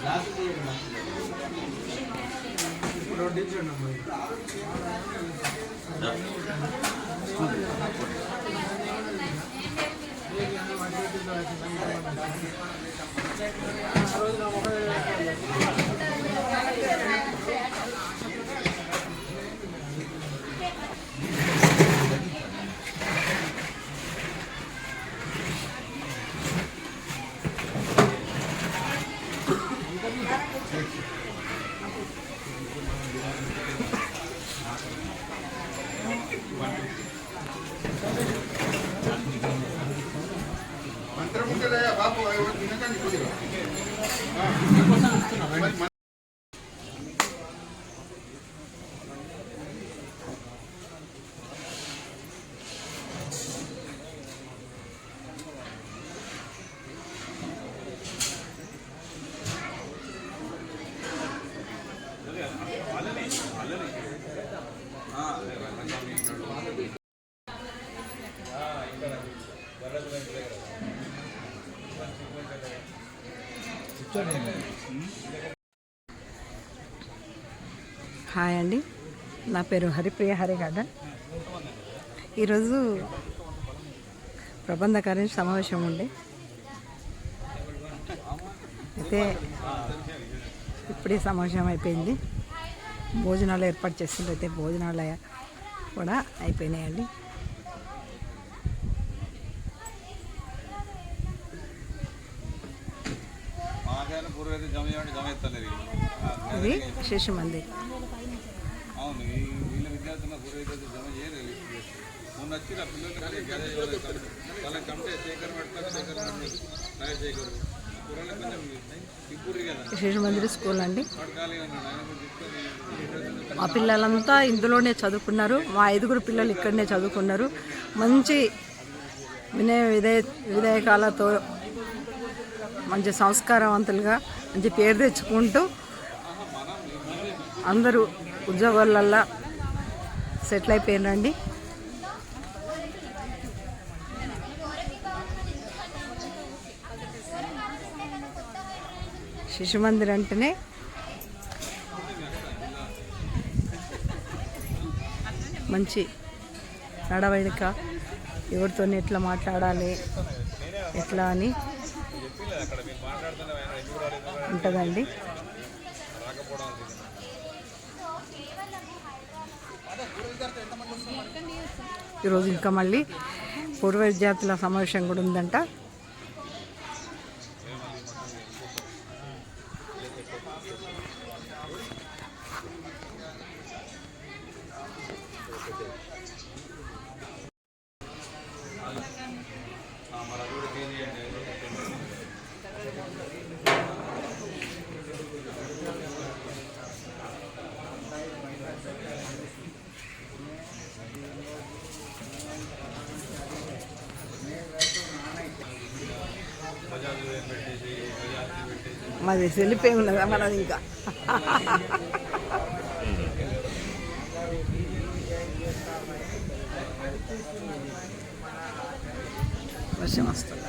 బాబు hi అండి, నా పేరు హరిప్రియ హరిగడ్డ. ఈరోజు ప్రబంధ కార్య సమావేశం ఉండే అయితే ఇప్పుడే సమావేశం అయిపోయింది. భోజనాలు ఏర్పాటు చేస్తుంటే అయితే భోజనాలు కూడా అయిపోయినాయండి. ఇది శిశు మందిర్. అవును, వీళ్ళ విద్యార్థుల పూర్వీకులు జమ చేయలేదు. మొన్న వచ్చిన పిల్లలు కమిటీ శిశు మందిర్ స్కూల్ అండి. మా పిల్లలంతా ఇందులోనే చదువుకున్నారు. మా 5 పిల్లలు ఇక్కడనే చదువుకున్నారు. మంచి విధేయకాలతో మంచి సంస్కారవంతులుగా మంచి పేరు తెచ్చుకుంటూ అందరూ ఉద్యోగాలల్లో సెటిల్ అయిపోయినండి. శిశు మందిర్ అంటేనే మంచి నడవడిక, ఎవరితో ఎట్లా మాట్లాడాలి ఎట్లా అని ఉంటుందండి. ఈరోజు ఇంకా మళ్ళీ పూర్వ విద్యార్థుల సమావేశం కూడా ఉందంట. మాది సెల్లిపోయి ఉన్నదా మనది ఇంకా వర్షం వస్తుంది.